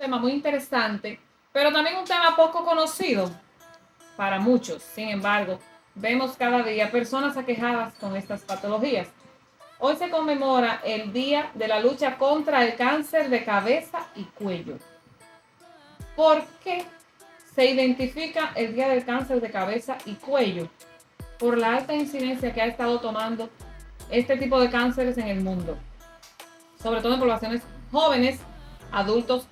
tema muy interesante, pero también un tema poco conocido para muchos. Sin embargo, vemos cada día personas aquejadas con estas patologías. Hoy se conmemora el Día de la Lucha contra el Cáncer de Cabeza y Cuello. ¿Por qué se identifica el Día del Cáncer de Cabeza y Cuello? Por la alta incidencia que ha estado tomando este tipo de cánceres en el mundo, sobre todo en poblaciones jóvenes, adultos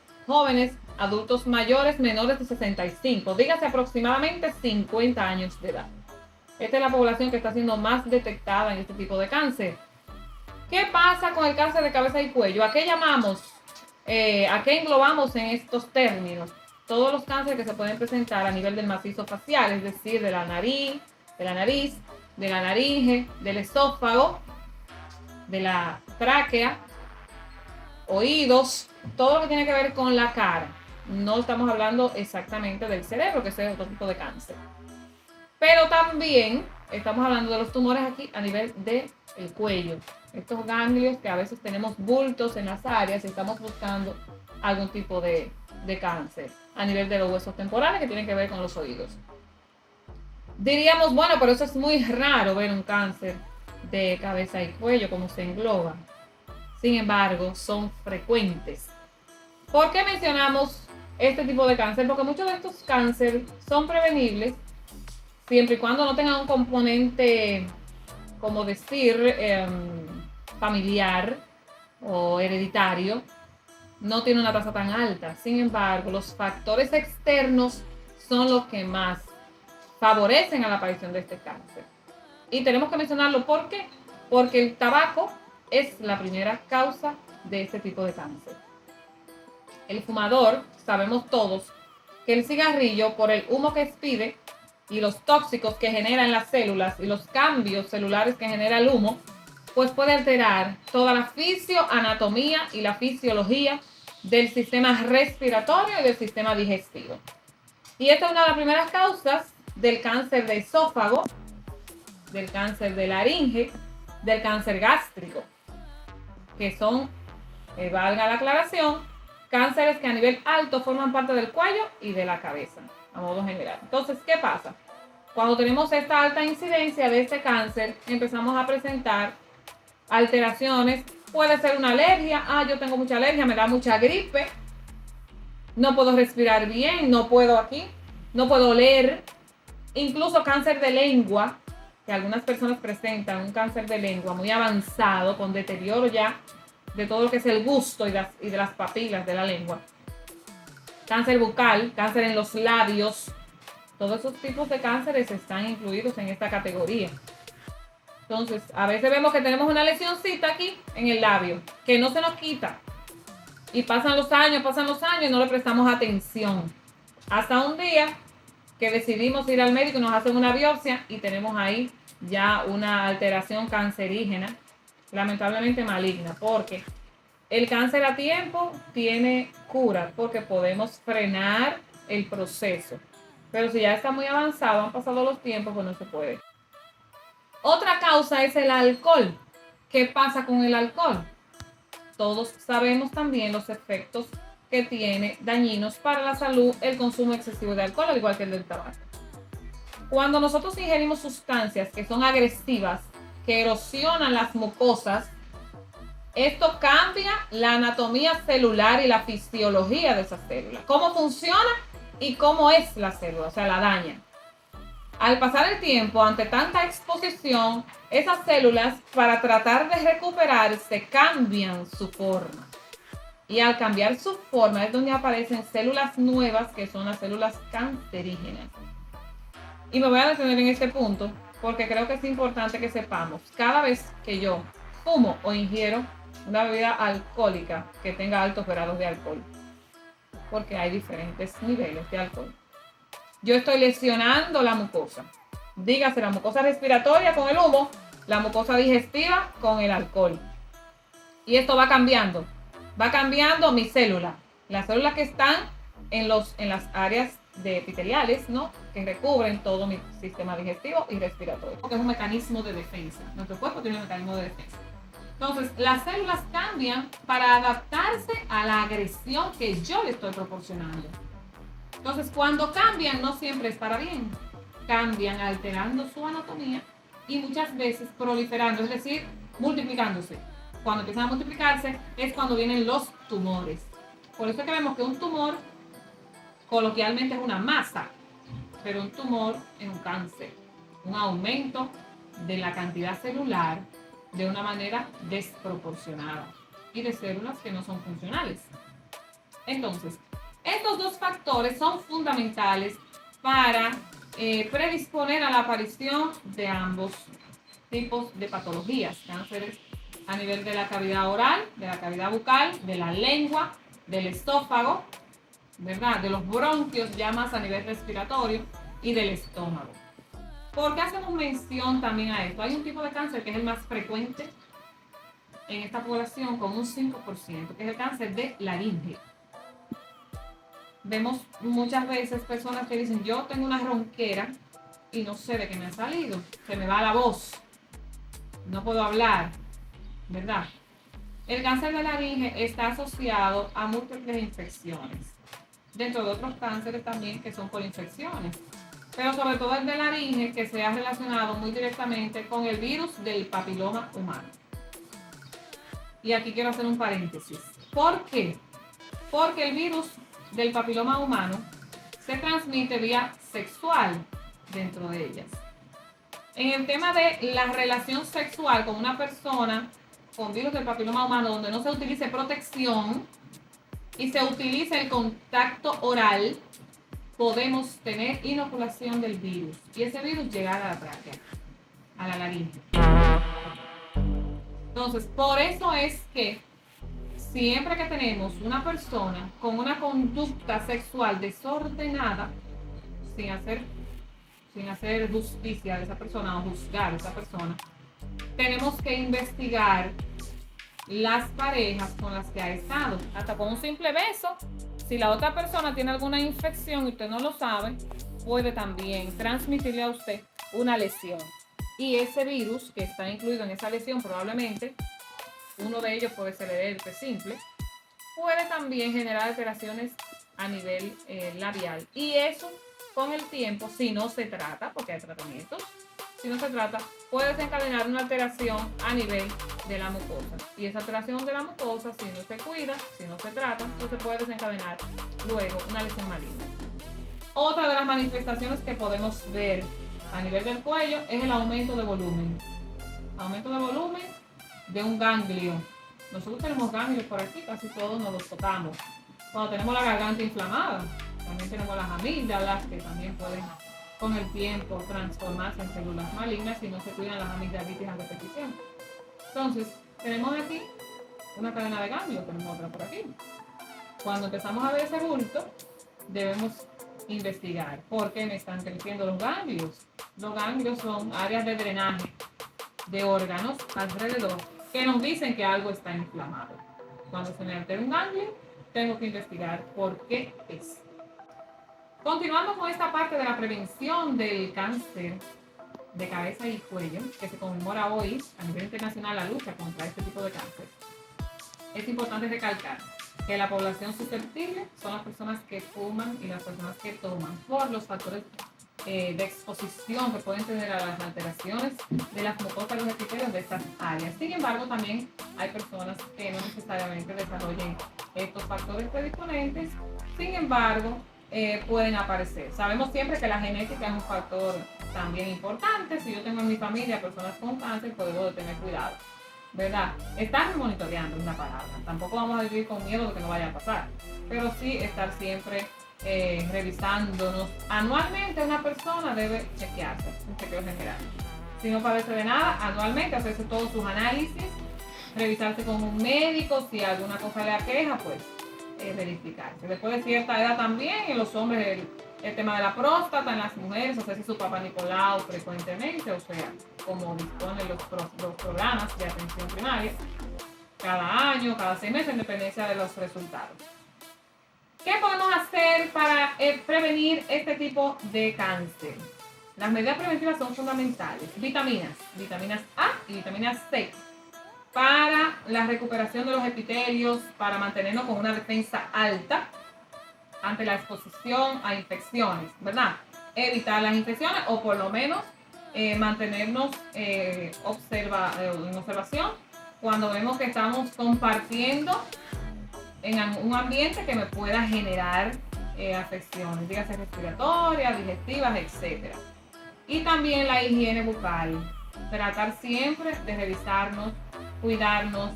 mayores, menores de 65, dígase aproximadamente 50 años de edad. Esta es la población que está siendo más detectada en este tipo de cáncer. ¿Qué pasa con el cáncer de cabeza y cuello? ¿A qué llamamos? ¿A qué englobamos en estos términos? Todos los cánceres que se pueden presentar a nivel del macizo facial, es decir, de la nariz, de la laringe, del esófago, de la tráquea, oídos, todo lo que tiene que ver con la cara. No estamos hablando exactamente del cerebro, que ese es otro tipo de cáncer. Pero también estamos hablando de los tumores aquí a nivel del cuello. Estos ganglios que a veces tenemos bultos en las áreas y estamos buscando algún tipo de cáncer a nivel de los huesos temporales que tienen que ver con los oídos. Diríamos, bueno, pero eso es muy raro ver un cáncer de cabeza y cuello como se engloba. Sin embargo, son frecuentes. ¿Por qué mencionamos este tipo de cáncer? Porque muchos de estos cánceres son prevenibles siempre y cuando no tengan un componente, como decir, familiar o hereditario. No tiene una tasa tan alta. Sin embargo, los factores externos son los que más favorecen a la aparición de este cáncer. Y tenemos que mencionarlo, ¿por qué? Porque el tabaco es la primera causa de este tipo de cáncer. El fumador, sabemos todos, que el cigarrillo, por el humo que expide y los tóxicos que generan las células y los cambios celulares que genera el humo, pues puede alterar toda la fisioanatomía y la fisiología del sistema respiratorio y del sistema digestivo. Y esta es una de las primeras causas del cáncer de esófago, del cáncer de laringe, del cáncer gástrico, que son, valga la aclaración, cánceres que a nivel alto forman parte del cuello y de la cabeza, a modo general. Entonces, ¿qué pasa? Cuando tenemos esta alta incidencia de este cáncer, empezamos a presentar alteraciones. Puede ser una alergia. Yo tengo mucha alergia, me da mucha gripe. No puedo respirar bien, no puedo oler. Incluso cáncer de lengua, que algunas personas presentan un cáncer de lengua muy avanzado, con deterioro ya de todo lo que es el gusto y de las papilas de la lengua. Cáncer bucal, cáncer en los labios. Todos esos tipos de cánceres están incluidos en esta categoría. Entonces, a veces vemos que tenemos una lesioncita aquí en el labio, que no se nos quita. Y pasan los años y no le prestamos atención. Hasta un día que decidimos ir al médico y nos hacen una biopsia y tenemos ahí ya una alteración cancerígena, lamentablemente maligna, porque el cáncer a tiempo tiene cura, porque podemos frenar el proceso. Pero si ya está muy avanzado, han pasado los tiempos, pues no se puede. Otra causa es el alcohol. ¿Qué pasa con el alcohol? Todos sabemos también los efectos que tiene dañinos para la salud el consumo excesivo de alcohol, al igual que el del tabaco. Cuando nosotros ingerimos sustancias que son agresivas, que erosionan las mucosas, esto cambia la anatomía celular y la fisiología de esas células. Cómo funciona y cómo es la célula, o sea, la daña. Al pasar el tiempo, ante tanta exposición, esas células, para tratar de recuperarse, cambian su forma. Y al cambiar su forma es donde aparecen células nuevas, que son las células cancerígenas. Y me voy a detener en este punto porque creo que es importante que sepamos, cada vez que yo fumo o ingiero una bebida alcohólica que tenga altos grados de alcohol, porque hay diferentes niveles de alcohol, yo estoy lesionando la mucosa. Dígase la mucosa respiratoria con el humo, la mucosa digestiva con el alcohol. Y esto va cambiando mis células. Las células que están en las áreas epiteliales, ¿no? Que recubren todo mi sistema digestivo y respiratorio. Porque es un mecanismo de defensa. Nuestro cuerpo tiene un mecanismo de defensa. Entonces, las células cambian para adaptarse a la agresión que yo le estoy proporcionando. Entonces, cuando cambian, no siempre es para bien. Cambian alterando su anatomía y muchas veces proliferando, es decir, multiplicándose. Cuando empiezan a multiplicarse es cuando vienen los tumores. Por eso es que vemos que un tumor coloquialmente es una masa, pero un tumor es un cáncer, un aumento de la cantidad celular de una manera desproporcionada y de células que no son funcionales. Entonces, estos dos factores son fundamentales para predisponer a la aparición de ambos tipos de patologías, cánceres a nivel de la cavidad oral, de la cavidad bucal, de la lengua, del esófago, ¿verdad? De los bronquios, ya más a nivel respiratorio, y del estómago. ¿Por qué hacemos mención también a esto? Hay un tipo de cáncer que es el más frecuente en esta población, con un 5%, que es el cáncer de laringe. Vemos muchas veces personas que dicen, yo tengo una ronquera y no sé de qué me ha salido, se me va la voz, no puedo hablar, ¿verdad? El cáncer de laringe está asociado a múltiples infecciones, dentro de otros cánceres también que son por infecciones, pero sobre todo el de laringe, que se ha relacionado muy directamente con el virus del papiloma humano. Y aquí quiero hacer un paréntesis. ¿Por qué? Porque el virus del papiloma humano se transmite vía sexual dentro de ellas. En el tema de la relación sexual con una persona con virus del papiloma humano, donde no se utilice protección y se utilice el contacto oral, podemos tener inoculación del virus y ese virus llegar a la tráquea, a la laringe. Entonces, por eso es que siempre que tenemos una persona con una conducta sexual desordenada, sin hacer justicia de esa persona o juzgar a esa persona, tenemos que investigar las parejas con las que ha estado. Hasta con un simple beso, si la otra persona tiene alguna infección y usted no lo sabe, puede también transmitirle a usted una lesión. Y ese virus que está incluido en esa lesión, probablemente, uno de ellos puede ser el herpes simple, puede también generar alteraciones a nivel labial. Y eso, con el tiempo, si no se trata, porque hay tratamientos, si no se trata, puede desencadenar una alteración a nivel de la mucosa. Y esa alteración de la mucosa, si no se cuida, si no se trata, entonces puede desencadenar luego una lesión maligna. Otra de las manifestaciones que podemos ver a nivel del cuello es el aumento de volumen. Aumento de volumen de un ganglio. Nosotros tenemos ganglios por aquí, casi todos nos los tocamos. Cuando tenemos la garganta inflamada, también tenemos las amígdalas, que también pueden con el tiempo transformarse en células malignas si no se cuidan las amigdalitis a repetición. Entonces, tenemos aquí una cadena de ganglios, tenemos otra por aquí. Cuando empezamos a ver ese bulto, debemos investigar por qué me están creciendo los ganglios. Los ganglios son áreas de drenaje de órganos alrededor que nos dicen que algo está inflamado. Cuando se me altera un ganglio, tengo que investigar por qué es. Continuando con esta parte de la prevención del cáncer de cabeza y cuello, que se conmemora hoy a nivel internacional la lucha contra este tipo de cáncer, es importante recalcar que la población susceptible son las personas que fuman y las personas que toman, por los factores de exposición que pueden tener a las alteraciones de las mucosas y los epitelios de estas áreas. Sin embargo, también hay personas que no necesariamente desarrollen estos factores predisponentes, sin embargo, pueden aparecer. Sabemos siempre que la genética es un factor también importante. Si yo tengo en mi familia personas con cáncer, pues debo de tener cuidado, ¿verdad? Estar monitoreando es una palabra. Tampoco vamos a vivir con miedo de que no vaya a pasar, pero sí estar siempre revisándonos. Anualmente una persona debe chequearse, un chequeo general. Si no padece de nada, anualmente hacerse todos sus análisis, revisarse con un médico, si alguna cosa le aqueja, pues verificarse. Después de cierta edad también, en los hombres el tema de la próstata, en las mujeres, hacerse su papá Nicolau frecuentemente, o sea, como disponen los programas de atención primaria, cada año, cada 6 meses, en dependencia de los resultados. ¿Qué podemos hacer para prevenir este tipo de cáncer? Las medidas preventivas son fundamentales. Vitaminas A y vitamina C, para la recuperación de los epitelios, para mantenernos con una defensa alta ante la exposición a infecciones, ¿verdad? Evitar las infecciones o por lo menos mantenernos en observación cuando vemos que estamos compartiendo en un ambiente que me pueda generar afecciones, dígase respiratorias, digestivas, etc. Y también la higiene bucal. Tratar siempre de revisarnos, cuidarnos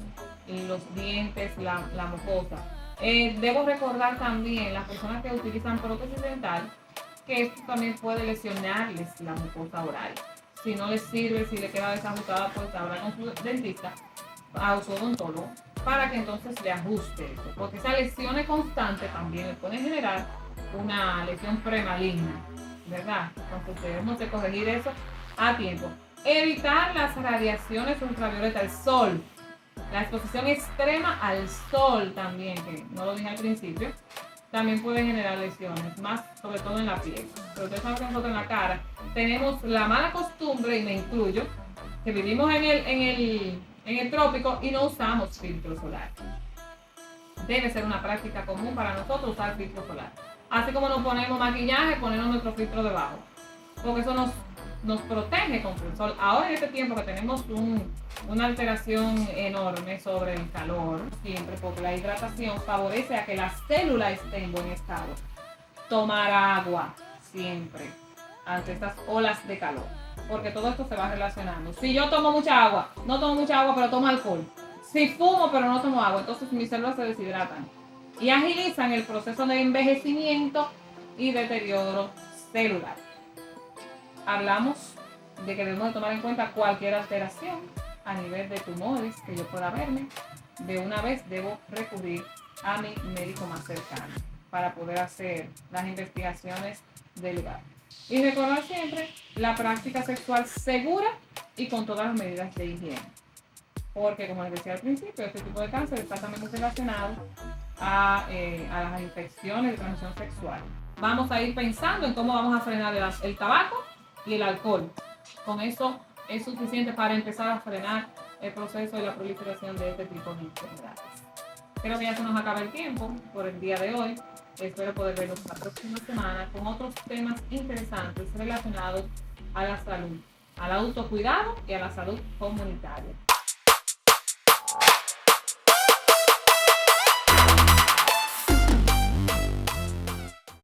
los dientes, la mucosa. Debo recordar también las personas que utilizan prótesis dental que esto también puede lesionarles la mucosa oral. Si no les sirve, si le queda desajustada, pues hablar con su dentista, a su odontólogo, para que entonces le ajuste eso. Porque esas lesiones constantes también le pueden generar una lesión premaligna, ¿verdad? Entonces debemos de corregir eso a tiempo. Evitar las radiaciones ultravioletas, el sol, la exposición extrema al sol también, que no lo dije al principio, también puede generar lesiones, más sobre todo en la piel. Pero ustedes saben que nosotros en la cara tenemos la mala costumbre, y me incluyo, que vivimos en el trópico y no usamos filtro solar. Debe ser una práctica común para nosotros usar filtro solar. Así como nos ponemos maquillaje, ponernos nuestro filtro debajo. Porque eso nos protege contra el sol. Ahora en este tiempo que tenemos una alteración enorme sobre el calor, siempre porque la hidratación favorece a que la célula esté en buen estado. Tomar agua siempre ante estas olas de calor, porque todo esto se va relacionando. Si yo tomo mucha agua, no tomo mucha agua pero tomo alcohol. Si fumo pero no tomo agua, entonces mis células se deshidratan y agilizan el proceso de envejecimiento y deterioro celular. Hablamos de que debemos de tomar en cuenta cualquier alteración a nivel de tumores que yo pueda verme. De una vez debo recurrir a mi médico más cercano para poder hacer las investigaciones del lugar. Y recordar siempre la práctica sexual segura y con todas las medidas de higiene. Porque, como les decía al principio, este tipo de cáncer está también relacionado a las infecciones de transmisión sexual. Vamos a ir pensando en cómo vamos a frenar el tabaco y el alcohol. Con eso es suficiente para empezar a frenar el proceso y la proliferación de este tipo de enfermedades. Creo que ya se nos acaba el tiempo por el día de hoy. Espero poder verlos la próxima semana con otros temas interesantes relacionados a la salud, al autocuidado y a la salud comunitaria.